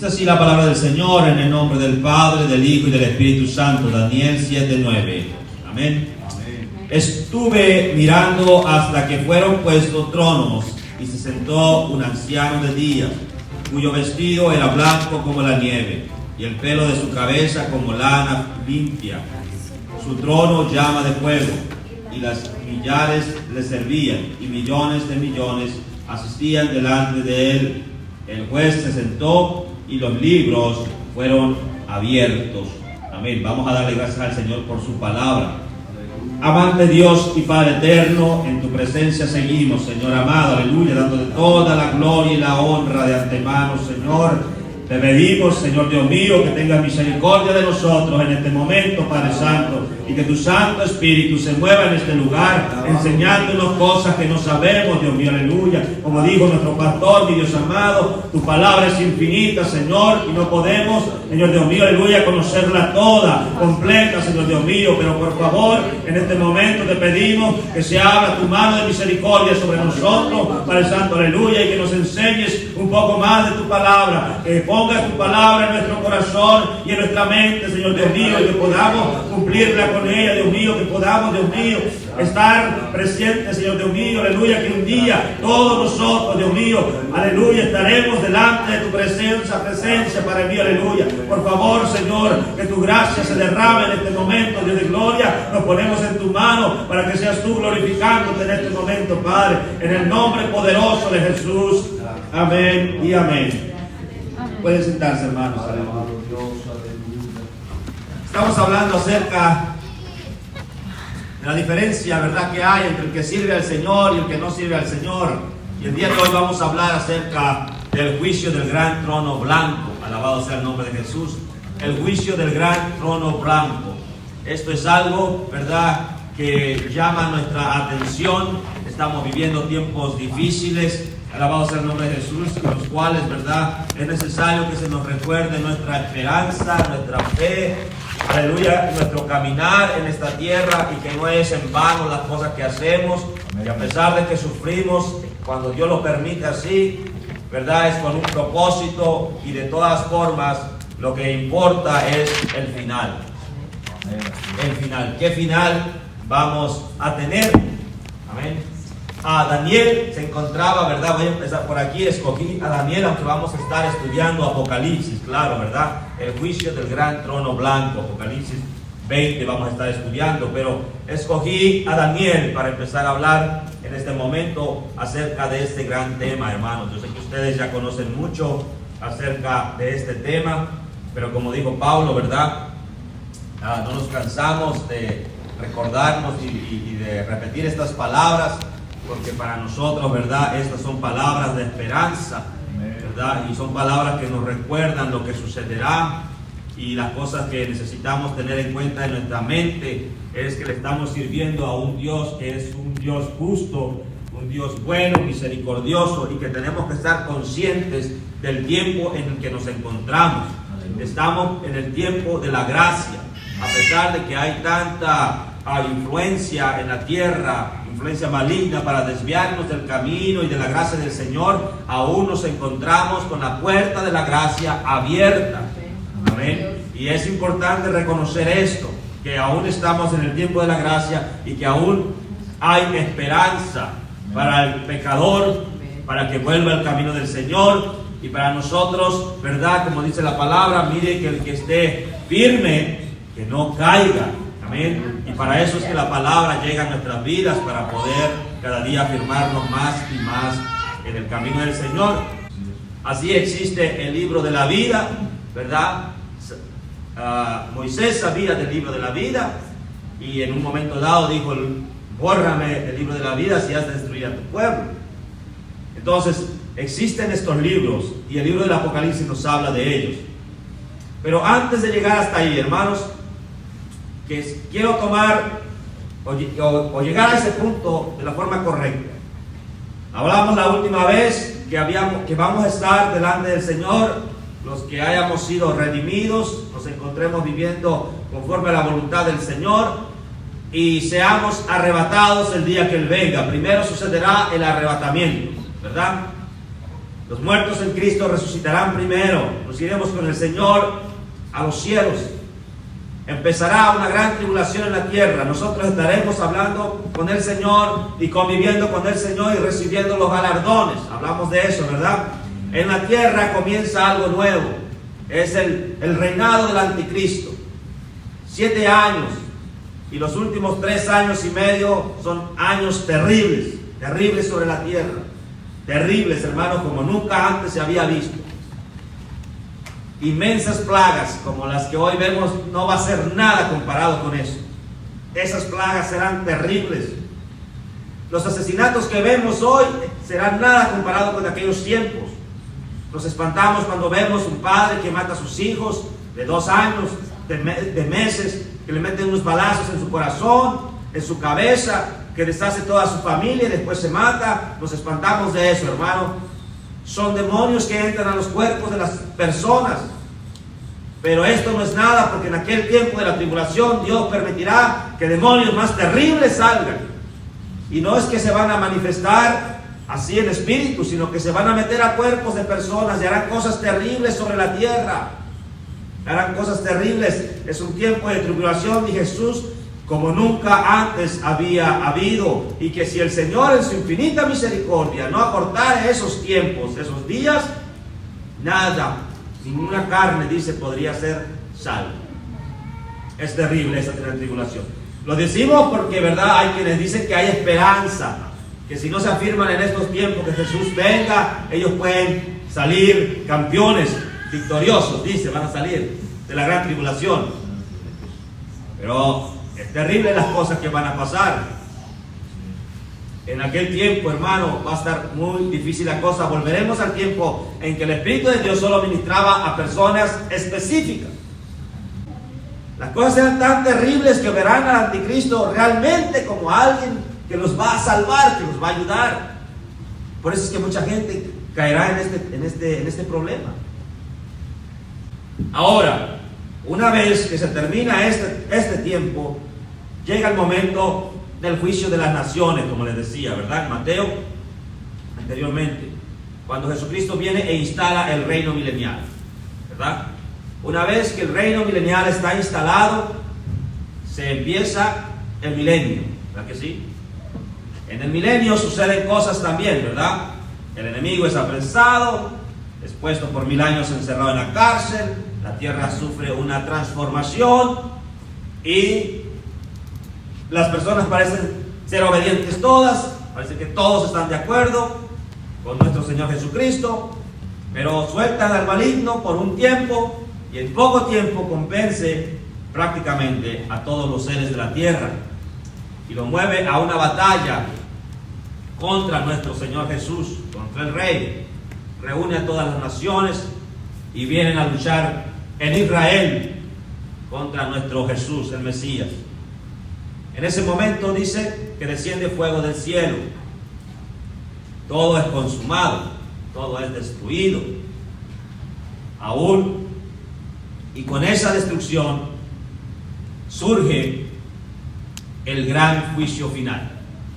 Dice así la palabra del Señor en el nombre del Padre, del Hijo y del Espíritu Santo. Daniel 7:9. Amén. Estuve mirando hasta que fueron puestos tronos y se sentó un anciano de día, cuyo vestido era blanco como la nieve y el pelo de su cabeza como lana limpia. Su trono llama de fuego y las millares le servían y millones de millones asistían delante de él. El juez se sentó y los libros fueron abiertos. Amén. Vamos a darle gracias al Señor por su palabra. Amante Dios y Padre eterno, en tu presencia seguimos, Señor amado, aleluya, dándote toda la gloria y la honra de antemano, Señor. Te pedimos, Señor Dios mío, que tengas misericordia de nosotros en este momento, Padre Santo, y que tu Santo Espíritu se mueva en este lugar, enseñándonos cosas que no sabemos, Dios mío, aleluya. Como dijo nuestro pastor, mi Dios amado, tu palabra es infinita, Señor, y no podemos, Señor Dios mío, aleluya, conocerla toda, completa, Señor Dios mío, pero por favor, en este momento te pedimos que se abra tu mano de misericordia sobre nosotros, Padre Santo, aleluya, y que nos enseñes un poco más de tu palabra, que ponga tu palabra en nuestro corazón y en nuestra mente, Señor Dios mío, y que podamos cumplirla con ella, Dios mío, que podamos, Dios mío, estar presentes, Señor Dios mío, aleluya, que un día todos nosotros, Dios mío, aleluya, estaremos delante de tu presencia para mí, aleluya. Por favor, Señor, que tu gracia se derrame en este momento, Dios de gloria, nos ponemos en tu mano para que seas tú glorificándote en este momento, Padre, en el nombre poderoso de Jesús, amén y amén. Pueden sentarse, hermanos. Estamos hablando acerca de la diferencia, ¿verdad?, que hay entre el que sirve al Señor y el que no sirve al Señor. Y el día de hoy vamos a hablar acerca del juicio del gran trono blanco. Alabado sea el nombre de Jesús. El juicio del gran trono blanco. Esto es algo, ¿verdad?, que llama nuestra atención. Estamos viviendo tiempos difíciles. Alabado sea el nombre de Jesús, con los cuales, ¿verdad?, es necesario que se nos recuerde nuestra esperanza, nuestra fe, aleluya, nuestro caminar en esta tierra, y que no es en vano las cosas que hacemos. Y a pesar de que sufrimos, cuando Dios lo permite así, ¿verdad?, es con un propósito, y de todas formas lo que importa es el final. El final. ¿Qué final vamos a tener? Amén. Daniel se encontraba, ¿verdad? Voy a empezar por aquí. Escogí a Daniel, aunque vamos a estar estudiando Apocalipsis, claro, ¿verdad? El juicio del gran trono blanco, Apocalipsis 20 vamos a estar estudiando, pero escogí a Daniel para empezar a hablar en este momento acerca de este gran tema, hermanos. Yo sé que ustedes ya conocen mucho acerca de este tema, pero como dijo Pablo, ¿verdad? No nos cansamos de recordarnos y de repetir estas palabras, porque para nosotros, ¿verdad?, estas son palabras de esperanza, ¿verdad? Y son palabras que nos recuerdan lo que sucederá, y las cosas que necesitamos tener en cuenta en nuestra mente es que le estamos sirviendo a un Dios que es un Dios justo, un Dios bueno, misericordioso, y que tenemos que estar conscientes del tiempo en el que nos encontramos. Estamos en el tiempo de la gracia, a pesar de que hay tanta influencia en la tierra, influencia maligna para desviarnos del camino y de la gracia del Señor, aún nos encontramos con la puerta de la gracia abierta. Amén. Y es importante reconocer esto, que aún estamos en el tiempo de la gracia y que aún hay esperanza para el pecador, para que vuelva al camino del Señor, y para nosotros, ¿verdad?, como dice la palabra, mire que el que esté firme, que no caiga. Amén. Y para eso es que la palabra llega a nuestras vidas, para poder cada día afirmarnos más y más en el camino del Señor. Así existe el libro de la vida, ¿verdad? Moisés sabía del libro de la vida, y en un momento dado dijo: bórrame el libro de la vida si has de destruir a tu pueblo. Entonces existen estos libros, y el libro del Apocalipsis nos habla de ellos. Pero antes de llegar hasta ahí, hermanos, que quiero tomar o llegar a ese punto de la forma correcta. Hablamos la última vez que vamos a estar delante del Señor, los que hayamos sido redimidos, nos encontremos viviendo conforme a la voluntad del Señor, y seamos arrebatados el día que Él venga. Primero sucederá el arrebatamiento, ¿verdad? Los muertos en Cristo resucitarán primero. Nos iremos con el Señor a los cielos. Empezará una gran tribulación en la tierra. Nosotros estaremos hablando con el Señor y conviviendo con el Señor y recibiendo los galardones. Hablamos de eso, ¿verdad? En la tierra comienza algo nuevo. Es el reinado del anticristo. 7 años. Y los últimos 3 años y medio son años terribles. Terribles sobre la tierra. Terribles, hermanos, como nunca antes se había visto. Inmensas plagas como las que hoy vemos no va a ser nada comparado con eso. Esas plagas serán terribles. Los asesinatos que vemos hoy serán nada comparado con aquellos tiempos. Nos espantamos cuando vemos un padre que mata a sus hijos de 2 años, de meses, que le meten unos balazos en su corazón, en su cabeza, que deshace toda su familia y después se mata. Nos espantamos de eso, hermano. Son demonios que entran a los cuerpos de las personas. Pero esto no es nada, porque en aquel tiempo de la tribulación Dios permitirá que demonios más terribles salgan. Y no es que se van a manifestar así en espíritu, sino que se van a meter a cuerpos de personas y harán cosas terribles sobre la tierra. Harán cosas terribles. Es un tiempo de tribulación, y Jesús, como nunca antes había habido, y que si el Señor en su infinita misericordia no acortara esos tiempos, esos días, nada, ninguna carne, dice, podría ser salva. Es terrible esa tribulación. Lo decimos porque, verdad, hay quienes dicen que hay esperanza, que si no se afirman en estos tiempos que Jesús venga, ellos pueden salir campeones, victoriosos, dice, van a salir de la gran tribulación. Pero es terrible las cosas que van a pasar. En aquel tiempo, hermano, va a estar muy difícil la cosa. Volveremos al tiempo en que el Espíritu de Dios solo ministraba a personas específicas. Las cosas serán tan terribles que verán al anticristo realmente como alguien que los va a salvar, que los va a ayudar. Por eso es que mucha gente caerá en este problema. Ahora, una vez que se termina este tiempo, llega el momento del juicio de las naciones, como les decía, ¿verdad? En Mateo, anteriormente, cuando Jesucristo viene e instala el reino milenial, ¿verdad? Una vez que el reino milenial está instalado, se empieza el milenio, ¿verdad que sí? En el milenio suceden cosas también, ¿verdad? El enemigo es apresado, es puesto por 1000 años encerrado en la cárcel, la tierra sufre una transformación y las personas parecen ser obedientes todas, parece que todos están de acuerdo con nuestro Señor Jesucristo, pero sueltan al maligno por un tiempo y en poco tiempo convence prácticamente a todos los seres de la tierra y lo mueve a una batalla contra nuestro Señor Jesús, contra el Rey. Reúne a todas las naciones y vienen a luchar en Israel contra nuestro Jesús, el Mesías. En ese momento dice que desciende fuego del cielo. Todo es consumado, todo es destruido. Aún, y con esa destrucción surge el gran juicio final.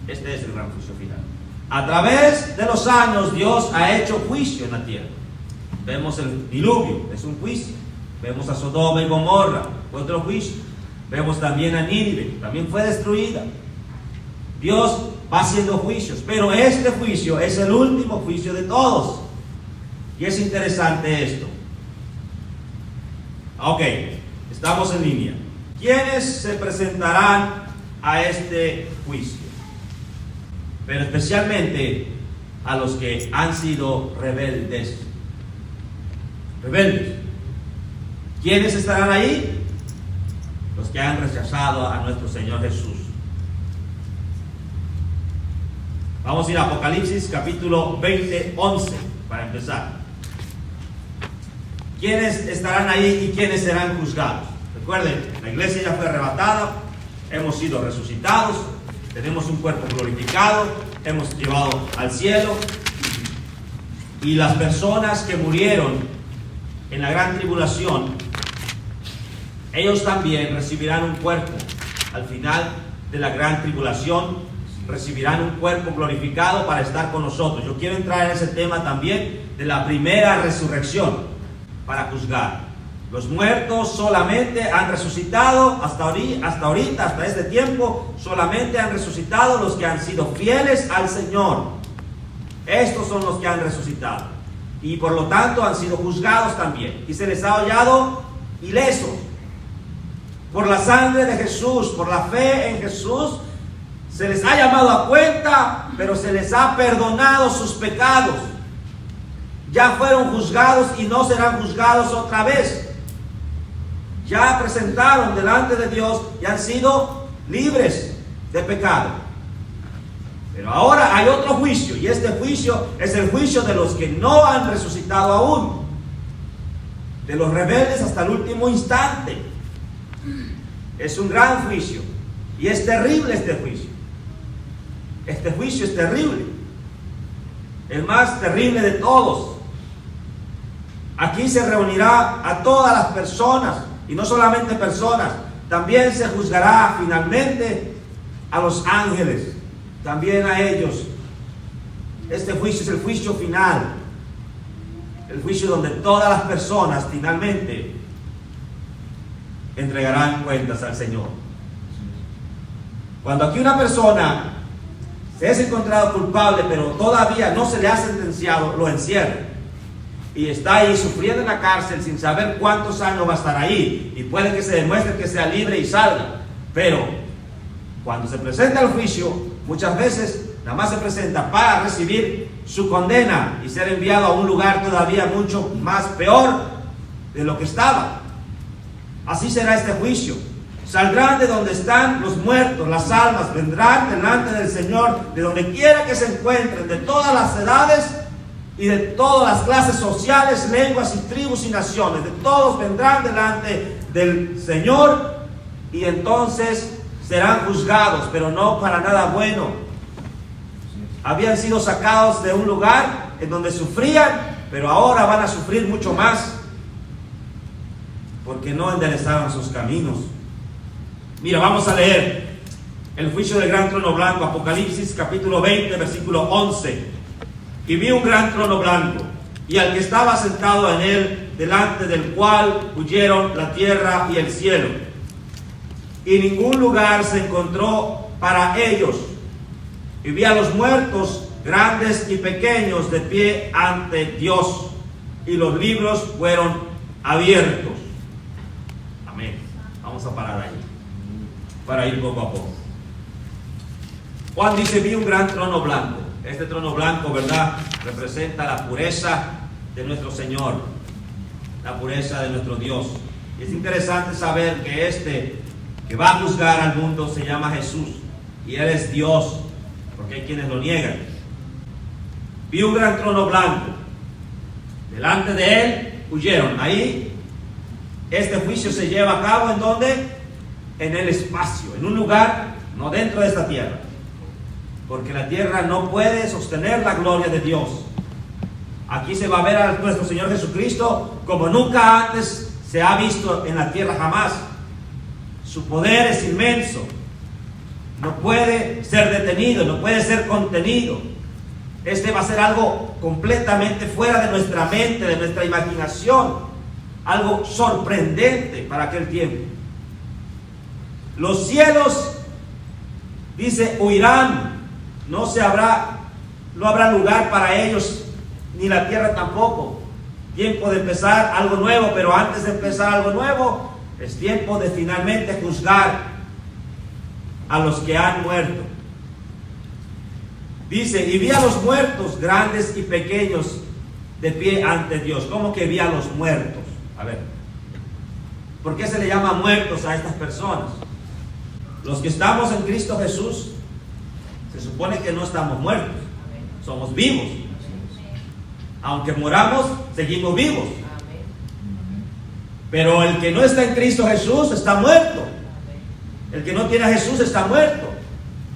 Este es el gran juicio final. A través de los años Dios ha hecho juicio en la tierra. Vemos el diluvio, es un juicio. Vemos a Sodoma y Gomorra, otro juicio. Vemos también a Nínive, también fue destruida. Dios va haciendo juicios, pero este juicio es el último juicio de todos. Y es interesante esto. Ok, estamos en línea. ¿Quiénes se presentarán a este juicio? Pero especialmente a los que han sido rebeldes. Rebeldes. ¿Quiénes estarán ahí? Los que han rechazado a nuestro Señor Jesús. Vamos a ir a Apocalipsis capítulo 20, 11 para empezar. ¿Quiénes estarán ahí y quiénes serán juzgados? Recuerden, la iglesia ya fue arrebatada, hemos sido resucitados, tenemos un cuerpo glorificado, hemos llevado al cielo, y las personas que murieron en la gran tribulación, ellos también recibirán un cuerpo al final de la gran tribulación, recibirán un cuerpo glorificado para estar con nosotros. Yo quiero entrar en ese tema también de la primera resurrección para juzgar. Los muertos solamente han resucitado hasta ahorita, hasta este tiempo, solamente han resucitado los que han sido fieles al Señor. Estos son los que han resucitado y por lo tanto han sido juzgados también, y se les ha hallado ilesos por la sangre de Jesús, por la fe en Jesús. Se les ha llamado a cuenta, pero se les ha perdonado sus pecados. Ya fueron juzgados y no serán juzgados otra vez. Ya presentaron delante de Dios y han sido libres de pecado. Pero ahora hay otro juicio, y este juicio es el juicio de los que no han resucitado aún, de los rebeldes hasta el último instante. Es un gran juicio, y es terrible este juicio. Este juicio es terrible, el más terrible de todos. Aquí se reunirá a todas las personas, y no solamente personas, también se juzgará finalmente a los ángeles, también a ellos. Este juicio es el juicio final, el juicio donde todas las personas finalmente entregarán cuentas al Señor. Cuando aquí una persona se es encontrado culpable, pero todavía no se le ha sentenciado, lo encierran y está ahí sufriendo en la cárcel sin saber cuántos años va a estar ahí, y puede que se demuestre que sea libre y salga, pero cuando se presenta el juicio, muchas veces nada más se presenta para recibir su condena y ser enviado a un lugar todavía mucho más peor de lo que estaba. Así será este juicio. Saldrán de donde están los muertos, las almas vendrán delante del Señor, de donde quiera que se encuentren, de todas las edades y de todas las clases sociales, lenguas y tribus y naciones. De todos vendrán delante del Señor, y entonces serán juzgados, pero no para nada bueno. Habían sido sacados de un lugar en donde sufrían, pero ahora van a sufrir mucho más, porque no enderezaron sus caminos. Mira, vamos a leer el juicio del gran trono blanco, Apocalipsis capítulo 20, versículo 11. Y vi un gran trono blanco, y al que estaba sentado en él, delante del cual huyeron la tierra y el cielo, y ningún lugar se encontró para ellos. Y vi a los muertos, grandes y pequeños, de pie ante Dios, y los libros fueron abiertos. Amén. Vamos a parar ahí para ir poco a poco. Juan dice: vi un gran trono blanco. Este trono blanco, ¿verdad?, representa la pureza de nuestro Señor, la pureza de nuestro Dios. Y es interesante saber que este que va a juzgar al mundo se llama Jesús, y Él es Dios, porque hay quienes lo niegan. Vi un gran trono blanco, delante de Él huyeron. Ahí este juicio se lleva a cabo, ¿en dónde? En el espacio, en un lugar no dentro de esta tierra, porque la tierra no puede sostener la gloria de Dios. Aquí se va a ver a nuestro Señor Jesucristo como nunca antes se ha visto en la tierra jamás. Su poder es inmenso, no puede ser detenido, no puede ser contenido. Este va a ser algo completamente fuera de nuestra mente, de nuestra imaginación, algo sorprendente para aquel tiempo. Los cielos, dice, huirán. No habrá lugar para ellos, ni la tierra tampoco. Tiempo de empezar algo nuevo, pero antes de empezar algo nuevo, es tiempo de finalmente juzgar a los que han muerto. Dice: y vi a los muertos, grandes y pequeños, de pie ante Dios. ¿Cómo que vi a los muertos? A ver, ¿por qué se le llama muertos a estas personas? Los que estamos en Cristo Jesús, se supone que no estamos muertos, somos vivos. Aunque moramos, seguimos vivos. Pero el que no está en Cristo Jesús está muerto. El que no tiene a Jesús está muerto.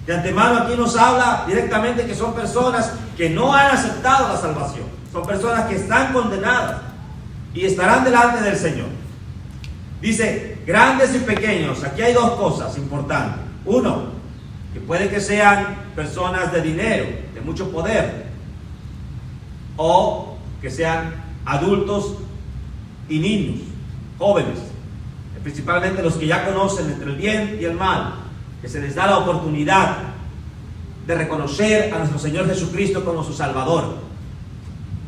De antemano aquí nos habla directamente que son personas que no han aceptado la salvación. Son personas que están condenadas y estarán delante del Señor. Dice, grandes y pequeños. Aquí hay dos cosas importantes. Uno, que puede que sean personas de dinero, de mucho poder, o que sean adultos y niños, jóvenes, principalmente los que ya conocen entre el bien y el mal, que se les da la oportunidad de reconocer a nuestro Señor Jesucristo como su Salvador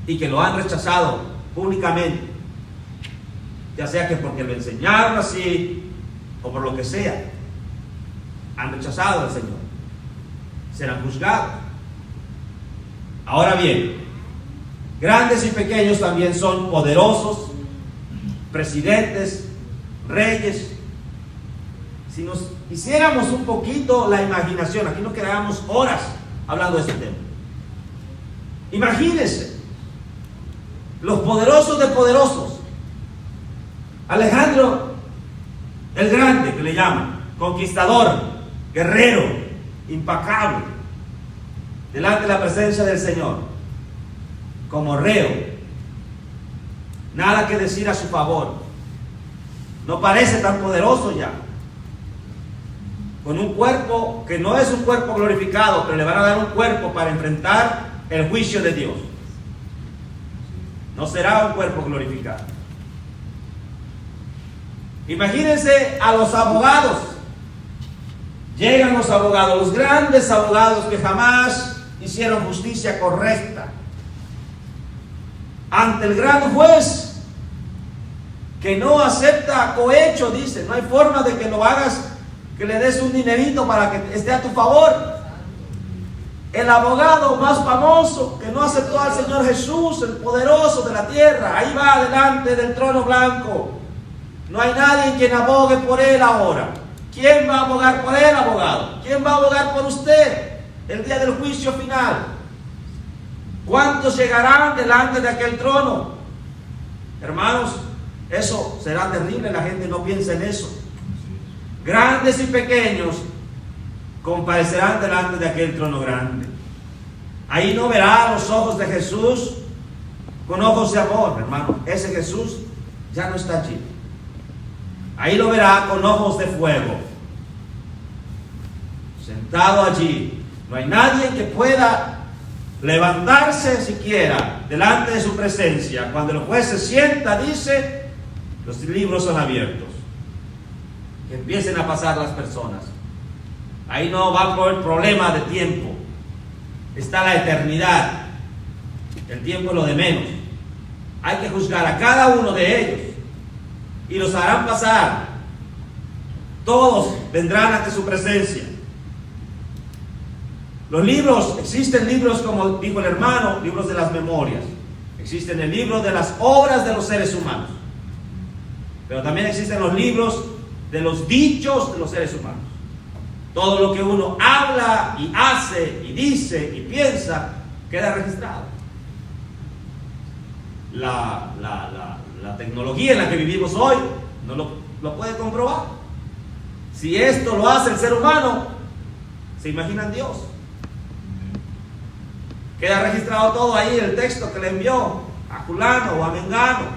y que lo han rechazado públicamente, ya sea que porque lo enseñaron así o por lo que sea, han rechazado al Señor, serán juzgados. Ahora bien, grandes y pequeños también son poderosos, presidentes, reyes. Si nos hiciéramos un poquito la imaginación, aquí nos quedábamos horas hablando de este tema. Imagínense los poderosos de poderosos. Alejandro el Grande, que le llaman, conquistador, guerrero, impecable, delante de la presencia del Señor, como reo, nada que decir a su favor. No parece tan poderoso ya, con un cuerpo que no es un cuerpo glorificado, pero le van a dar un cuerpo para enfrentar el juicio de Dios. No será un cuerpo glorificado. Imagínense a los abogados. Llegan los abogados, los grandes abogados que jamás hicieron justicia correcta, ante el gran juez que no acepta cohecho, dice, no hay forma de que lo hagas, que le des un dinerito para que esté a tu favor. El abogado más famoso que no aceptó al Señor Jesús, el poderoso de la tierra, ahí va delante del trono blanco. No hay nadie quien abogue por él ahora. ¿Quién va a abogar por él, abogado? ¿Quién va a abogar por usted el día del juicio final? ¿Cuántos llegarán delante de aquel trono? Hermanos, eso será terrible, la gente no piensa en eso. Grandes y pequeños comparecerán delante de aquel trono grande. Ahí no verá los ojos de Jesús con ojos de amor, hermano. Ese Jesús ya no está allí. Ahí lo verá con ojos de fuego, sentado allí. No hay nadie que pueda levantarse siquiera delante de su presencia. Cuando el juez se sienta, dice, los libros son abiertos. Que empiecen a pasar las personas. Ahí no va a haber problema de tiempo. Está la eternidad. El tiempo es lo de menos. Hay que juzgar a cada uno de ellos y los harán pasar. Todos vendrán ante su presencia. Los libros, existen libros, como dijo el hermano, libros de las memorias. Existen el libro de las obras de los seres humanos. Pero también existen los libros de los dichos de los seres humanos. Todo lo que uno habla y hace y dice y piensa queda registrado. La tecnología en la que vivimos hoy no lo puede comprobar. Si esto lo hace el ser humano, ¿se imaginan Dios? Queda registrado todo ahí, el texto que le envió a fulano o a mengano.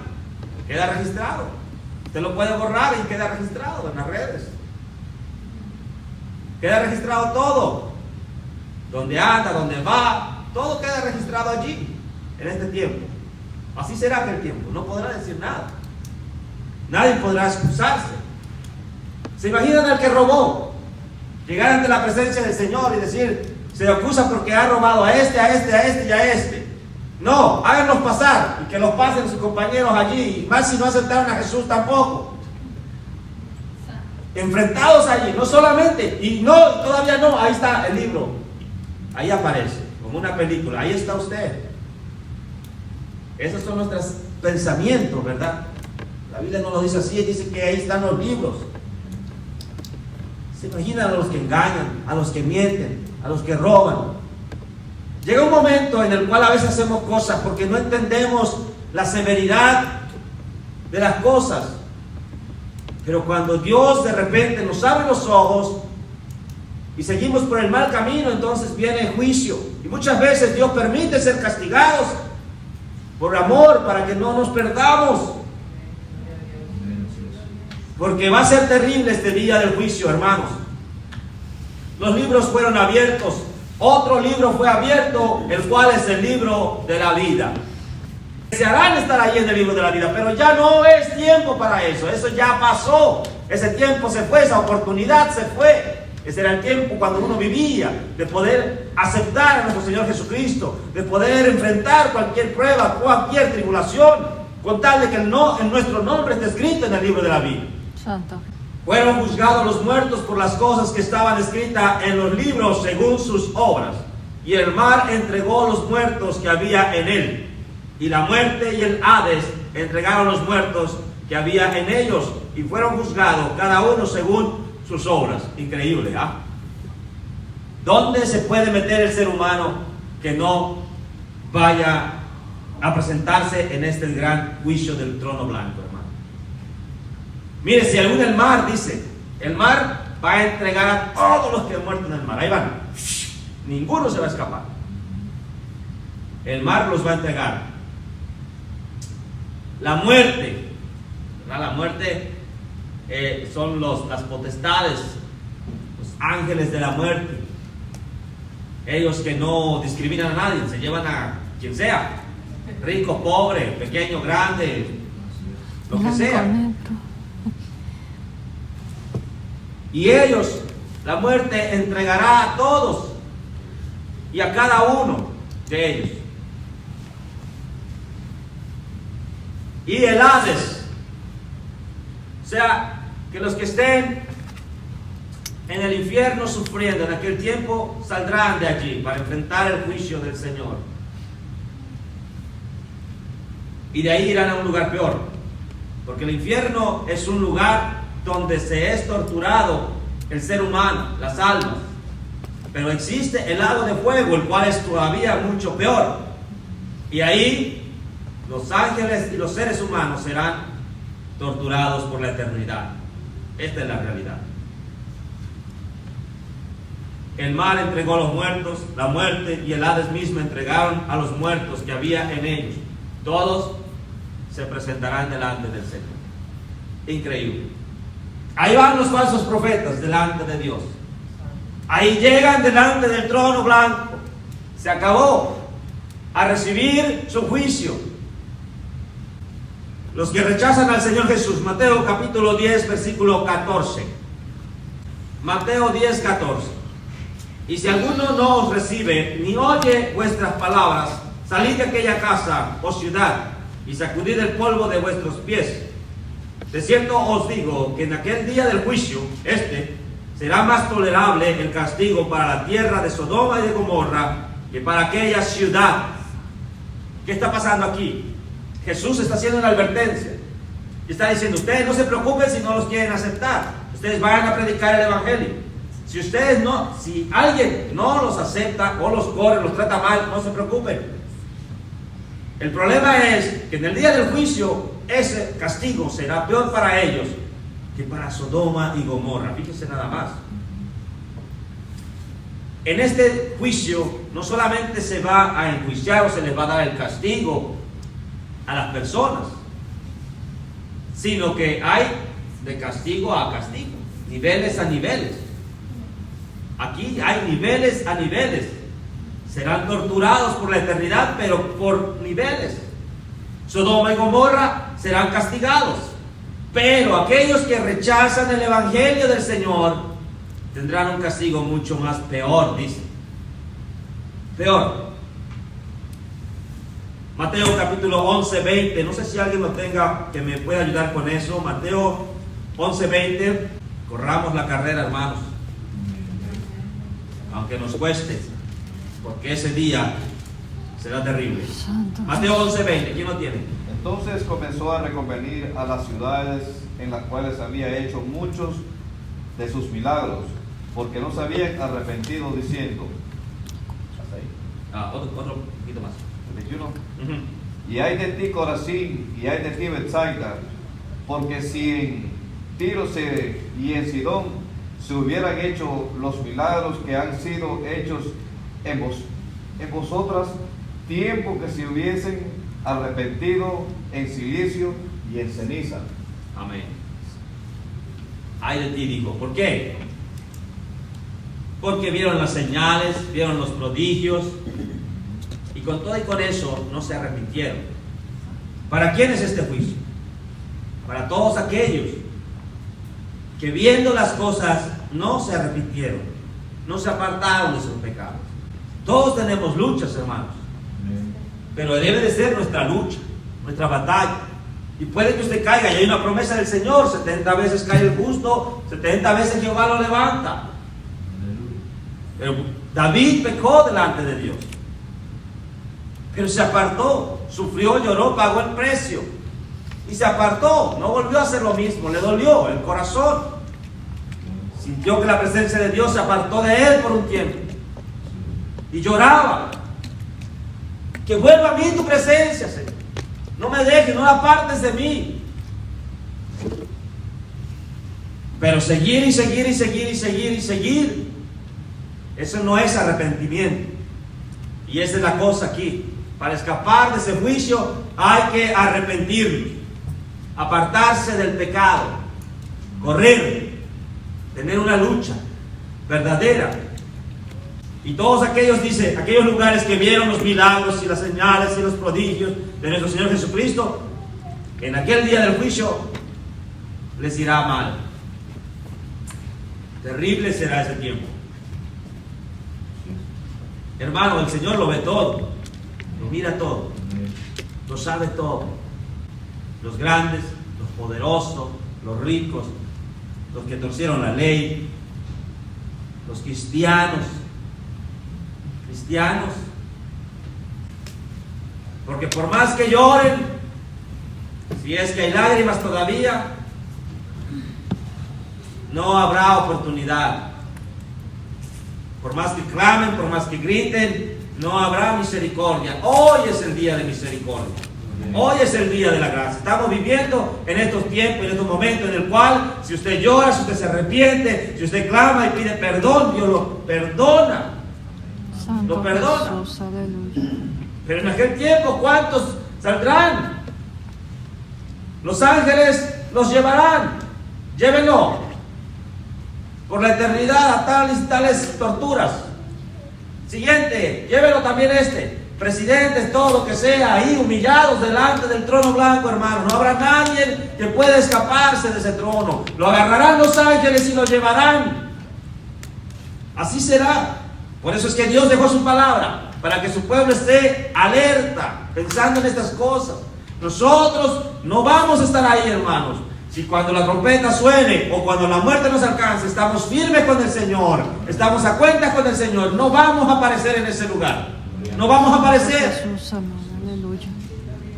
Queda registrado. Usted lo puede borrar y queda registrado en las redes. Queda registrado todo. Donde anda, donde va, todo queda registrado allí, en este tiempo. Así será aquel tiempo. No podrá decir nada. Nadie podrá excusarse. ¿Se imaginan al que robó? Llegar ante la presencia del Señor y decir, se le acusa porque ha robado a este, a este, a este y a este. No, háganlos pasar y que los pasen sus compañeros allí. Y más si no aceptaron a Jesús tampoco. Enfrentados allí, no solamente, y no, todavía no, ahí está el libro. Ahí aparece, como una película, ahí está usted. Esos son nuestros pensamientos, ¿verdad? La Biblia no lo dice así, dice que ahí están los libros. ¿Se imaginan a los que engañan, a los que mienten, a los que roban? Llega un momento en el cual a veces hacemos cosas porque no entendemos la severidad de las cosas. Pero cuando Dios de repente nos abre los ojos y seguimos por el mal camino, entonces viene el juicio. Y muchas veces Dios permite ser castigados por amor, para que no nos perdamos. Porque va a ser terrible este día del juicio, hermanos. Los libros fueron abiertos. Otro libro fue abierto, el cual es el libro de la vida. Desearán estar ahí en el libro de la vida, pero ya no es tiempo para eso. Eso ya pasó. Ese tiempo se fue, esa oportunidad se fue. Ese era el tiempo cuando uno vivía de poder aceptar a nuestro Señor Jesucristo, de poder enfrentar cualquier prueba, cualquier tribulación, con tal de que en nuestro nombre esté escrito en el libro de la vida. Santo. Fueron juzgados los muertos por las cosas que estaban escritas en los libros según sus obras. Y el mar entregó los muertos que había en él. Y la muerte y el Hades entregaron los muertos que había en ellos. Y fueron juzgados cada uno según sus obras. Increíble, ¿ah? ¿Dónde se puede meter el ser humano que no vaya a presentarse en este gran juicio del trono blanco, hermano? Mire, si aún el mar, dice, el mar va a entregar a todos los que han muerto en el mar. Ahí van. Ninguno se va a escapar. El mar los va a entregar. La muerte, ¿verdad? La muerte son las potestades, los ángeles de la muerte. Ellos que no discriminan a nadie, se llevan a quien sea, rico, pobre, pequeño, grande, lo que sea. Y ellos, la muerte entregará a todos y a cada uno de ellos. Y el Hades, o sea, que los que estén en el infierno sufriendo en aquel tiempo saldrán de allí para enfrentar el juicio del Señor. Y de ahí irán a un lugar peor, porque el infierno es un lugar donde se es torturado el ser humano, las almas. Pero existe el lago de fuego, el cual es todavía mucho peor. Y ahí los ángeles y los seres humanos serán torturados por la eternidad. Esta es la realidad. El mar entregó a los muertos, la muerte y el Hades mismo entregaron a los muertos que había en ellos. Todos se presentarán delante del Señor. Increíble. Ahí van los falsos profetas delante de Dios. Ahí llegan delante del trono blanco. Se acabó. A recibir su juicio. Los que rechazan al Señor Jesús. Mateo capítulo 10, versículo 14. Mateo 10, 14. Y si alguno no os recibe, ni oye vuestras palabras, salid de aquella casa o ciudad, y sacudid el polvo de vuestros pies. De cierto os digo que en aquel día del juicio, será más tolerable el castigo para la tierra de Sodoma y de Gomorra que para aquella ciudad. ¿Qué está pasando aquí? Jesús está haciendo una advertencia. Y está diciendo, ustedes no se preocupen si no los quieren aceptar. Ustedes vayan a predicar el evangelio. Si alguien no los acepta o los corre, los trata mal, no se preocupen. El problema es que en el día del juicio ese castigo será peor para ellos que para Sodoma y Gomorra. Fíjense nada más. En este juicio no solamente se va a enjuiciar o se les va a dar el castigo a las personas, sino que hay de castigo a castigo, niveles a niveles. Aquí hay niveles a niveles. Serán torturados por la eternidad, pero por niveles. Sodoma y Gomorra serán castigados, pero aquellos que rechazan el evangelio del Señor tendrán un castigo mucho más peor, dice. Peor. Mateo capítulo 11, 20. No sé si alguien lo tenga que me pueda ayudar con eso. Mateo 11, 20. Corramos la carrera, hermanos, aunque nos cueste, porque ese día será terrible. Mateo 11, 20. ¿Quién lo tiene? Entonces comenzó a reconvenir a las ciudades en las cuales había hecho muchos de sus milagros, porque no se habían arrepentido, diciendo, hasta ahí. Otro poquito más. El 21. Y hay de ti, Corazín, y hay de ti, Betsaida, porque si en Tiro y en Sidón se hubieran hecho los milagros que han sido hechos en vosotras, tiempo que se hubiesen arrepentido en silicio y en ceniza. Amén. Ay de ti, dijo. ¿Por qué? porque vieron las señales, vieron los prodigios, y con todo y con eso no se arrepintieron. ¿Para quién es este juicio? Para todos aquellos que viendo las cosas no se arrepintieron, no se apartaron de sus pecados. Todos tenemos luchas, hermanos, pero debe de ser nuestra lucha, nuestra batalla. Y puede que usted caiga, y hay una promesa del Señor: 70 veces cae el justo, 70 veces Jehová lo levanta. Pero David pecó delante de Dios, pero se apartó, sufrió, lloró, pagó el precio y se apartó. No volvió a hacer lo mismo, le dolió el corazón, sintió que la presencia de Dios se apartó de él por un tiempo y lloraba: que vuelva a mí tu presencia, Señor, no me dejes, no la apartes de mí. Pero seguir y seguir y seguir y seguir y seguir, eso no es arrepentimiento. Y esa es la cosa aquí: para escapar de ese juicio hay que arrepentirnos, apartarse del pecado, correr, tener una lucha verdadera. Y todos aquellos, dice, aquellos lugares que vieron los milagros y las señales y los prodigios de nuestro Señor Jesucristo, en aquel día del juicio les irá mal. Terrible será ese tiempo. Hermano, el Señor lo ve todo, lo mira todo, lo sabe todo. Los grandes, los poderosos, los ricos, los que torcieron la ley, los cristianos, porque por más que lloren, si es que hay lágrimas todavía, no habrá oportunidad. Por más que clamen, por más que griten, no habrá misericordia. Hoy es el día de misericordia. Hoy es el día de la gracia. Estamos viviendo en estos tiempos, en estos momentos en el cual, si usted llora, si usted se arrepiente, si usted clama y pide perdón, Dios lo perdona. Lo perdona. Pero en aquel tiempo, ¿cuántos saldrán? Los ángeles los llevarán. Llévenlo por la eternidad a tales torturas. Siguiente, llévenlo también presidentes, todo lo que sea, ahí humillados delante del trono blanco, hermano. No habrá nadie que pueda escaparse de ese trono. Lo agarrarán los ángeles y lo llevarán. Así será. Por eso es que Dios dejó su palabra, para que su pueblo esté alerta, pensando en estas cosas. Nosotros no vamos a estar ahí, hermanos. Si cuando la trompeta suene o cuando la muerte nos alcance, estamos firmes con el Señor, estamos a cuenta con el Señor, no vamos a aparecer en ese lugar. No vamos a aparecer.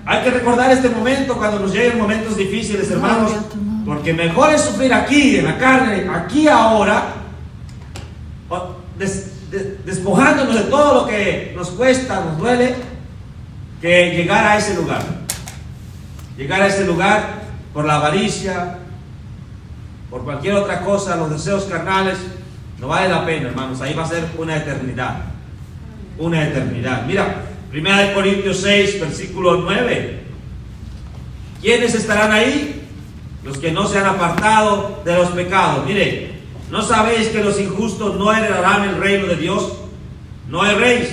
Hay que recordar este momento cuando nos lleguen momentos difíciles, hermanos, porque mejor es sufrir aquí, en la carne, aquí ahora, despojándonos de todo lo que nos cuesta, nos duele, que llegar a ese lugar. Llegar a ese lugar por la avaricia, por cualquier otra cosa, los deseos carnales, no vale la pena, hermanos. Ahí va a ser una eternidad. Una eternidad. Mira, 1 Corintios 6, versículo 9. ¿Quiénes estarán ahí? Los que no se han apartado de los pecados. Mire, ¿no sabéis que los injustos no heredarán el reino de Dios? No erréis,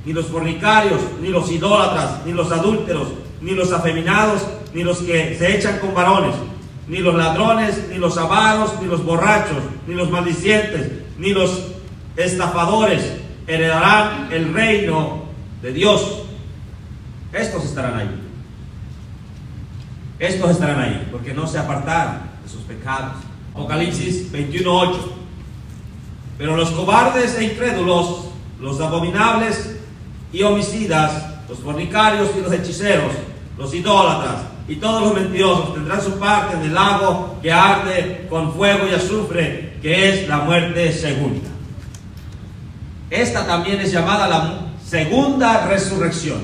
ni los fornicarios, ni los idólatras, ni los adúlteros, ni los afeminados, ni los que se echan con varones, ni los ladrones, ni los avaros, ni los borrachos, ni los maldicientes, ni los estafadores heredarán el reino de Dios. Estos estarán ahí. Estos estarán ahí, porque no se apartaron de sus pecados. Apocalipsis 21:8. Pero los cobardes e incrédulos, los abominables y homicidas, los fornicarios y los hechiceros, los idólatras y todos los mentirosos tendrán su parte en el lago que arde con fuego y azufre, que es la muerte segunda. Esta también es llamada la segunda resurrección.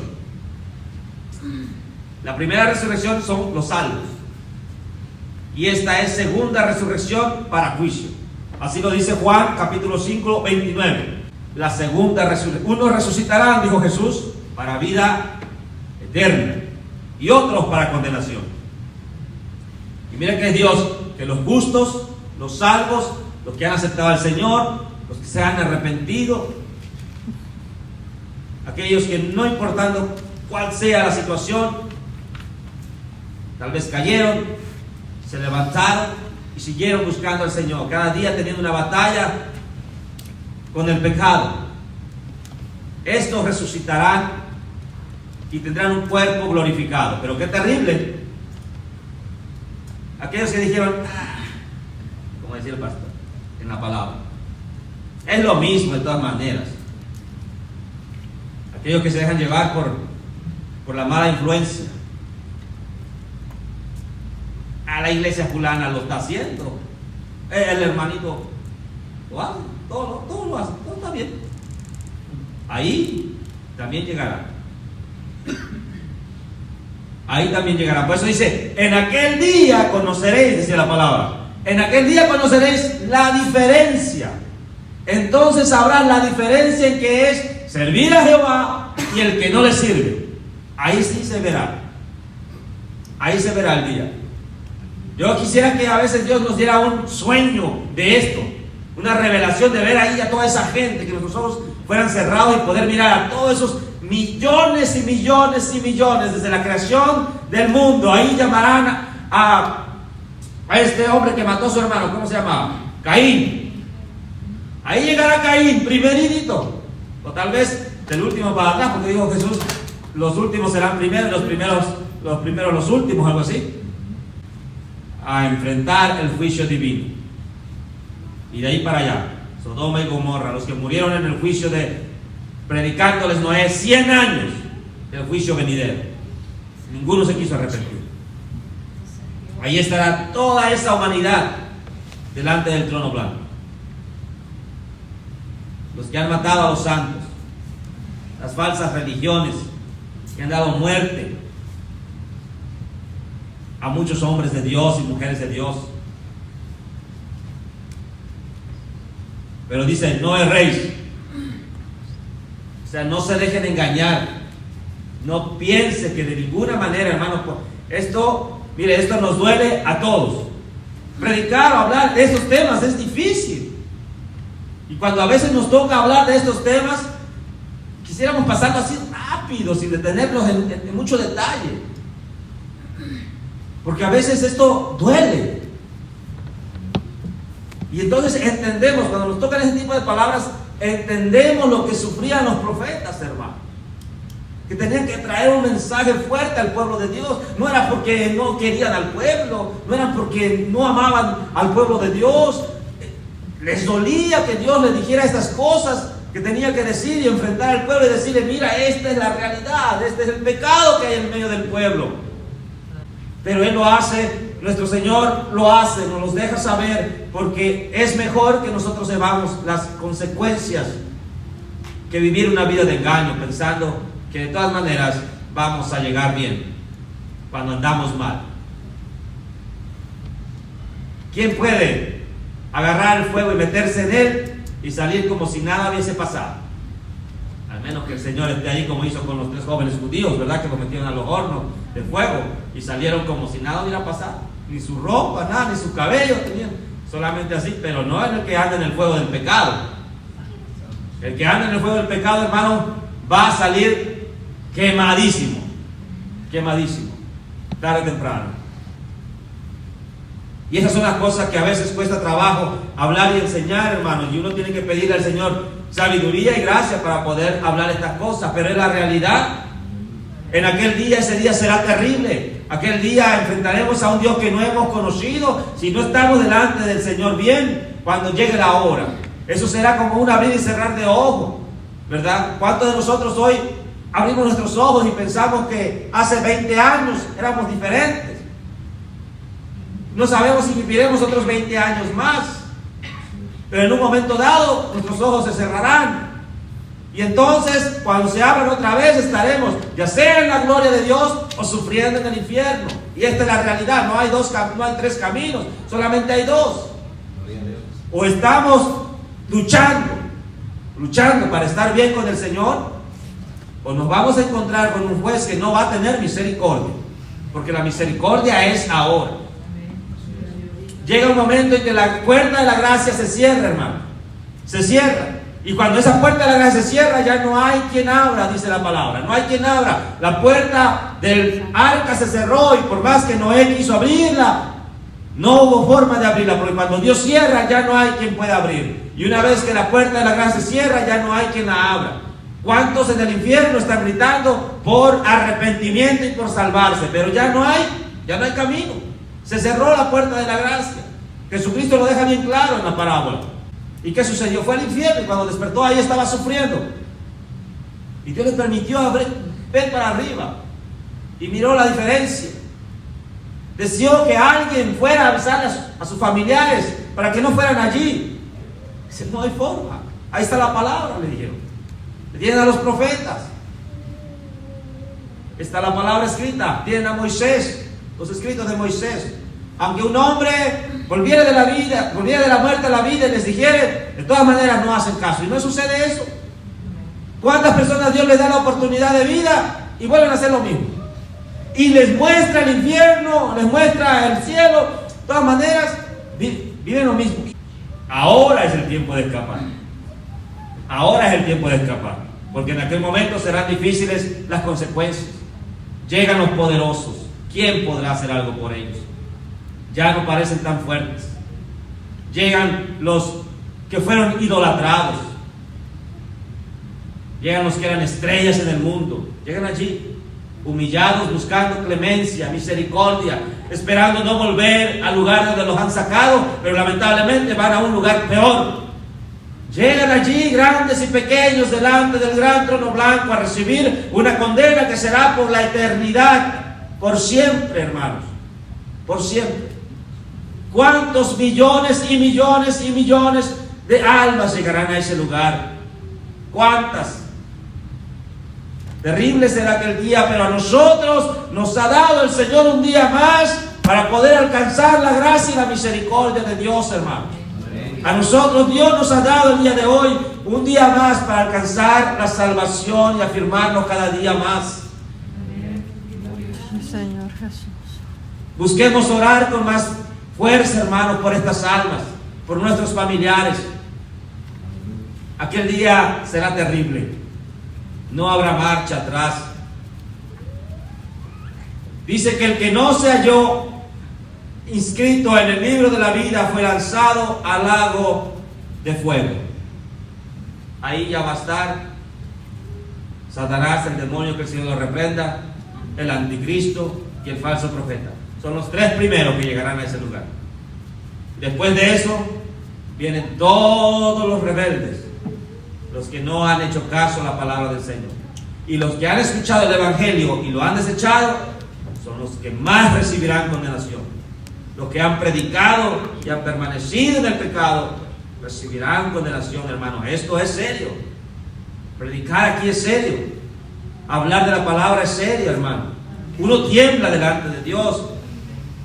La primera resurrección son los salvos, y esta es segunda resurrección para juicio. Así lo dice Juan capítulo 5, 29. La segunda resurrección. Unos resucitarán, dijo Jesús, para vida eterna, y otros para condenación. Y mira que es Dios, que los justos, los salvos, los que han aceptado al Señor, los que se han arrepentido, aquellos que no importando cuál sea la situación, tal vez cayeron, se levantaron y siguieron buscando al Señor, cada día teniendo una batalla con el pecado. Estos resucitarán y tendrán un cuerpo glorificado. Pero qué terrible aquellos que dijeron, como decía el pastor en la palabra, es lo mismo de todas maneras. Aquellos que se dejan llevar por la mala influencia. A la iglesia fulana lo está haciendo, el hermanito lo hace, todo lo hace, todo está bien. Ahí también llegará. Ahí también llegará. Por eso dice, en aquel día conoceréis, decía la palabra, en aquel día conoceréis la diferencia. Entonces sabrás la diferencia en que es servir a Jehová y el que no le sirve. Ahí sí se verá. Ahí se verá el día. Yo quisiera que a veces Dios nos diera un sueño de esto, una revelación de ver ahí a toda esa gente, que nuestros ojos fueran cerrados y poder mirar a todos esos millones y millones y millones desde la creación del mundo. Ahí llamarán a este hombre que mató a su hermano, ¿cómo se llamaba? Caín. Ahí llegará Caín, primeritito, o tal vez del último para atrás, porque dijo Jesús, los últimos serán primeros, los primeros los últimos, algo así, a enfrentar el juicio divino. Y de ahí para allá, Sodoma y Gomorra, los que murieron en el juicio predicándoles Noé 100 años del juicio venidero, ninguno se quiso arrepentir. Ahí estará toda esa humanidad delante del trono blanco. Los que han matado a los santos, las falsas religiones que han dado muerte a muchos hombres de Dios y mujeres de Dios. Pero dice, no erréis. O sea, no se dejen engañar. No piense que de ninguna manera, hermano, esto, mire, esto nos duele a todos. Predicar o hablar de estos temas es difícil. Y cuando a veces nos toca hablar de estos temas, quisiéramos pasarlo así rápido, sin detenernos en mucho detalle. Porque a veces esto duele. Y entonces entendemos, cuando nos tocan ese tipo de palabras, entendemos lo que sufrían los profetas, hermano. Que tenían que traer un mensaje fuerte al pueblo de Dios. No era porque no querían al pueblo, no era porque no amaban al pueblo de Dios. Les dolía que Dios les dijera estas cosas que tenía que decir y enfrentar al pueblo y decirle, mira, esta es la realidad, este es el pecado que hay en medio del pueblo. Pero Él lo hace, nuestro Señor lo hace, nos los deja saber, porque es mejor que nosotros llevamos las consecuencias que vivir una vida de engaño, pensando que de todas maneras vamos a llegar bien cuando andamos mal. ¿Quién puede agarrar el fuego y meterse en él y salir como si nada hubiese pasado? Al menos que el Señor esté ahí, como hizo con los 3 jóvenes judíos, ¿verdad? Que los metieron a los hornos de fuego y salieron como si nada hubiera pasado. Ni su ropa, nada, ni su cabello tenían, solamente así. Pero no es el que anda en el fuego del pecado. El que anda en el fuego del pecado, hermano, va a salir quemadísimo. Quemadísimo, tarde o temprano. Y esas son las cosas que a veces cuesta trabajo hablar y enseñar, hermano. Y uno tiene que pedirle al Señor sabiduría y gracia para poder hablar estas cosas. Pero es la realidad. En aquel día, ese día será terrible. Aquel día enfrentaremos a un Dios que no hemos conocido si no estamos delante del Señor bien cuando llegue la hora. Eso será como un abrir y cerrar de ojos, ¿verdad? ¿Cuántos de nosotros hoy abrimos nuestros ojos y pensamos que hace 20 años éramos diferentes? No sabemos si viviremos otros 20 años más, pero en un momento dado nuestros ojos se cerrarán. Y entonces, cuando se abran otra vez, estaremos ya sea en la gloria de Dios o sufriendo en el infierno. Y esta es la realidad. No hay 3 caminos, solamente hay 2. O estamos luchando para estar bien con el Señor, o nos vamos a encontrar con un juez que no va a tener misericordia, porque la misericordia es ahora. Llega un momento en que la puerta de la gracia se cierra, hermano. Se cierra. Y cuando esa puerta de la gracia se cierra, ya no hay quien abra, dice la palabra. No hay quien abra. La puerta del arca se cerró y por más que Noé quiso abrirla, no hubo forma de abrirla, porque cuando Dios cierra, ya no hay quien pueda abrir. Y una vez que la puerta de la gracia se cierra, ya no hay quien la abra. ¿Cuántos en el infierno están gritando por arrepentimiento y por salvarse? Pero ya no hay camino. Se cerró la puerta de la gracia. Jesucristo lo deja bien claro en la parábola. ¿Y qué sucedió? Fue al infierno y cuando despertó ahí estaba sufriendo. Y Dios le permitió ver para arriba. Y miró la diferencia. Deseó que alguien fuera a avisar a sus familiares para que no fueran allí. Dice, no hay forma. Ahí está la palabra, le dijeron. Le tienen a los profetas. Está la palabra escrita. Tienen a Moisés, los escritos de Moisés. Aunque un hombre volviera de la muerte a la vida y les dijera, de todas maneras no hacen caso. Y no sucede eso. ¿Cuántas personas Dios les da la oportunidad de vida y vuelven a hacer lo mismo? Y les muestra el infierno, les muestra el cielo. De todas maneras, viven lo mismo. Ahora es el tiempo de escapar. Ahora es el tiempo de escapar. Porque en aquel momento serán difíciles las consecuencias. Llegan los poderosos. ¿Quién podrá hacer algo por ellos? Ya no parecen tan fuertes. Llegan los que fueron idolatrados. Llegan los que eran estrellas en el mundo. Llegan allí, humillados, buscando clemencia, misericordia, esperando no volver al lugar donde los han sacado, pero lamentablemente van a un lugar peor. Llegan allí grandes y pequeños delante del gran trono blanco a recibir una condena que será por la eternidad, por siempre, hermanos, por siempre. ¿Cuántos millones y millones y millones de almas llegarán a ese lugar? ¿Cuántas? Terrible será aquel día, pero a nosotros nos ha dado el Señor un día más para poder alcanzar la gracia y la misericordia de Dios, hermanos. A nosotros Dios nos ha dado el día de hoy un día más para alcanzar la salvación y afirmarnos cada día más. Señor Jesús. Busquemos orar con más fuerza, hermanos, por estas almas, por nuestros familiares. Aquel día será terrible. No habrá marcha atrás. Dice que el que no se halló inscrito en el libro de la vida fue lanzado al lago de fuego. Ahí ya va a estar Satanás, el demonio, que el Señor lo reprenda, el anticristo y el falso profeta. Son los tres primeros que llegarán a ese lugar. Después de eso vienen todos los rebeldes, los que no han hecho caso a la palabra del Señor. Y los que han escuchado el Evangelio y lo han desechado son los que más recibirán condenación. Los que han predicado y han permanecido en el pecado recibirán condenación, hermanos. Esto es serio. Predicar aquí es serio. Hablar de la palabra es serio, hermano. Uno tiembla delante de Dios.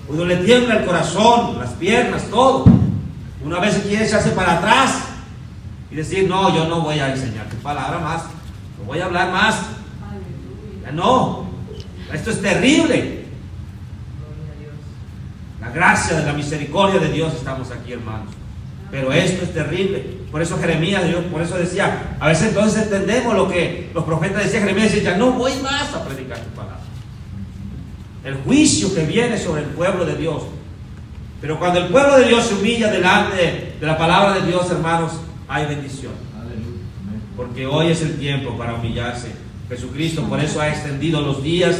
Uno le tiembla el corazón, las piernas, todo. Uno a veces quiere echarse para atrás y decir, no, yo no voy a enseñar tu palabra más, no voy a hablar más. Ya no, esto es terrible. La gracia de la misericordia de Dios estamos aquí, hermanos. Pero esto es terrible. Por eso Jeremías, Dios, por eso decía, a veces entonces entendemos lo que los profetas decían. Jeremías decía, ya no voy más a predicar tu palabra. El juicio que viene sobre el pueblo de Dios. Pero cuando el pueblo de Dios se humilla delante de la palabra de Dios, hermanos, hay bendición. Porque hoy es el tiempo para humillarse. Jesucristo por eso ha extendido los días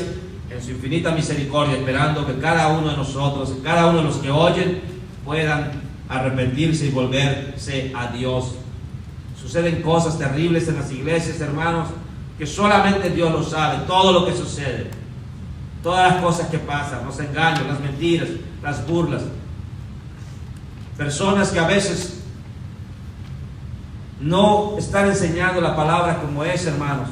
en su infinita misericordia, esperando que cada uno de nosotros, cada uno de los que oyen, puedan arrepentirse y volverse a Dios. Suceden cosas terribles en las iglesias, hermanos, que solamente Dios lo sabe. Todo lo que sucede, todas las cosas que pasan, los engaños, las mentiras, las burlas. Personas que a veces no están enseñando la palabra como es, hermanos.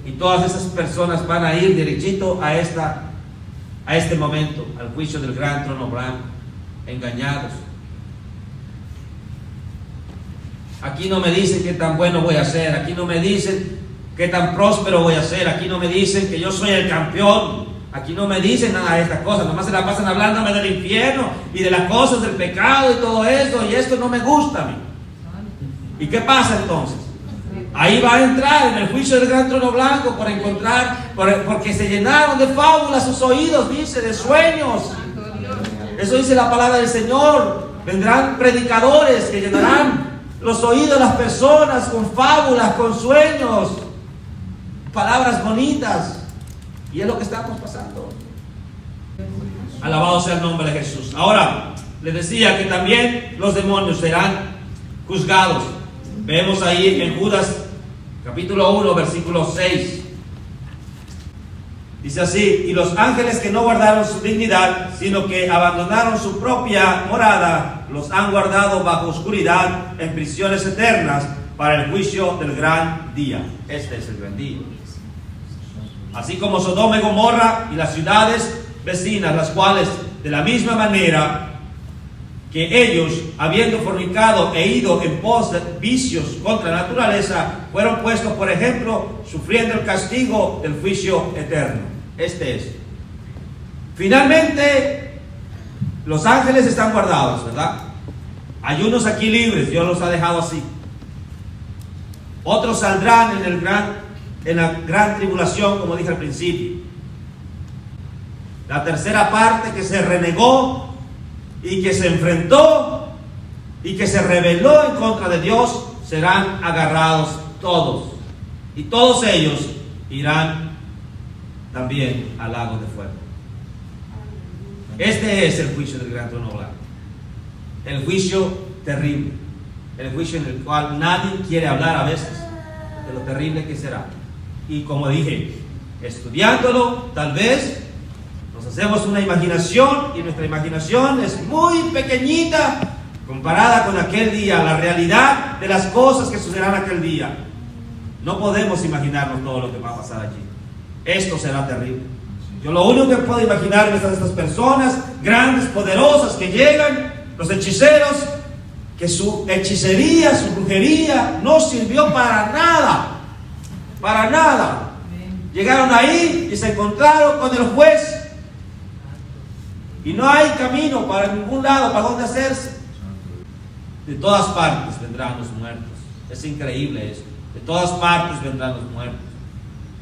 Y todas esas personas van a ir derechito a este momento, al juicio del gran trono blanco, engañados. Aquí no me dicen qué tan bueno voy a ser, aquí no me dicen qué tan próspero voy a ser, aquí no me dicen que yo soy el campeón, aquí no me dicen nada de estas cosas, nomás se la pasan hablándome del infierno y de las cosas del pecado y todo eso, y esto no me gusta a mí. ¿Y qué pasa entonces? Ahí va a entrar en el juicio del gran trono blanco porque se llenaron de fábulas sus oídos, dice, de sueños. Eso dice la palabra del Señor. Vendrán predicadores que llenarán los oídos de las personas con fábulas, con sueños, palabras bonitas. Y es lo que estamos pasando. Alabado sea el nombre de Jesús. Ahora, les decía que también los demonios serán juzgados. Vemos ahí en Judas capítulo 1, versículo 6. Dice así: y los ángeles que no guardaron su dignidad, sino que abandonaron su propia morada, los han guardado bajo oscuridad en prisiones eternas para el juicio del gran día. Este es el gran día. Así como Sodoma y Gomorra y las ciudades vecinas, las cuales de la misma manera que ellos, habiendo fornicado e ido en pos de vicios contra la naturaleza, fueron puestos por ejemplo, sufriendo el castigo del juicio eterno. Este es. Finalmente, los ángeles están guardados, ¿verdad? Hay unos aquí libres, Dios los ha dejado así. Otros saldrán en la gran tribulación, como dije al principio. La tercera parte que se renegó y que se enfrentó y que se rebeló en contra de Dios, serán agarrados todos. Y todos ellos irán también al lago de fuego. Este es el juicio del gran trono blanco. El juicio terrible. El juicio en el cual nadie quiere hablar a veces de lo terrible que será. Y como dije, estudiándolo, tal vez nos hacemos una imaginación y nuestra imaginación es muy pequeñita comparada con aquel día, la realidad de las cosas que sucederán aquel día. No podemos imaginarnos todo lo que va a pasar allí. Esto será terrible. Yo lo único que puedo imaginarme es a estas personas grandes, poderosas que llegan, los hechiceros, que su hechicería, su brujería no sirvió para nada. Para nada. Llegaron ahí y se encontraron con el juez. Y no hay camino para ningún lado, para dónde hacerse. De todas partes vendrán los muertos. Es increíble eso. De todas partes vendrán los muertos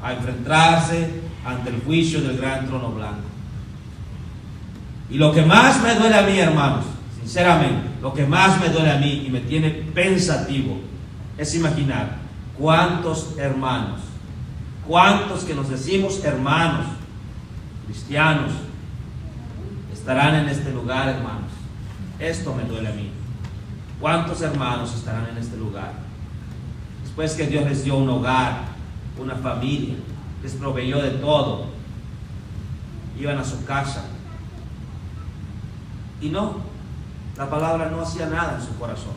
a enfrentarse ante el juicio del gran trono blanco. Y lo que más me duele a mí, hermanos, sinceramente, lo que más me duele a mí y me tiene pensativo es imaginar cuántos hermanos, cuántos que nos decimos hermanos, cristianos, estarán en este lugar, hermanos. Esto me duele a mí. ¿Cuántos hermanos estarán en este lugar? Después que Dios les dio un hogar, una familia, les proveyó de todo, iban a su casa y no, la palabra no hacía nada en sus corazones.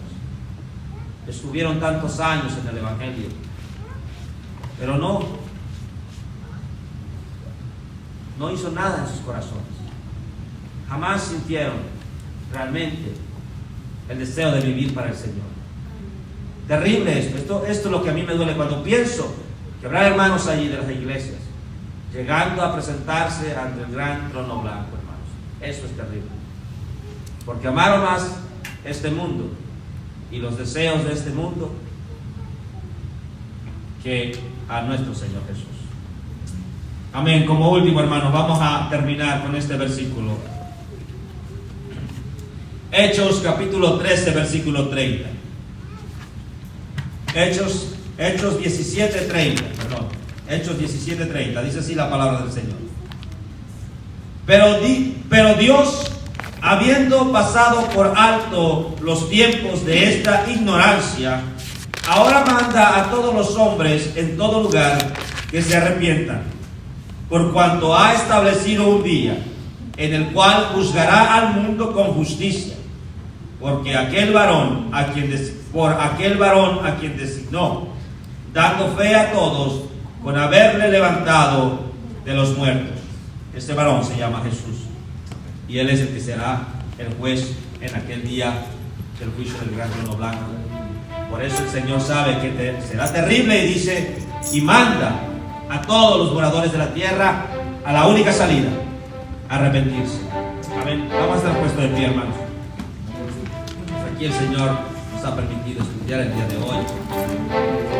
Estuvieron tantos años en el Evangelio, pero no hizo nada en sus corazones. Jamás sintieron realmente el deseo de vivir para el Señor. Terrible esto es lo que a mí me duele cuando pienso que habrá hermanos allí de las iglesias llegando a presentarse ante el gran trono blanco, hermanos. Eso es terrible, porque amaron más este mundo y los deseos de este mundo que a nuestro Señor Jesús. Amén. Como último, hermanos, vamos a terminar con este versículo. Hechos capítulo 13, versículo 30. Hechos 17:30, perdón. Hechos 17:30, dice así la palabra del Señor. Pero Dios, habiendo pasado por alto los tiempos de esta ignorancia, ahora manda a todos los hombres en todo lugar que se arrepientan, por cuanto ha establecido un día en el cual juzgará al mundo con justicia, porque aquel varón a quien designó, dando fe a todos con haberle levantado de los muertos. Este varón se llama Jesús, y él es el que será el juez en aquel día del juicio del gran trono blanco. Por eso el Señor sabe que será terrible y dice, y manda a todos los moradores de la tierra a la única salida: arrepentirse. Amén. Vamos a estar puestos de pie, hermanos. Aquí el Señor nos ha permitido estudiar el día de hoy.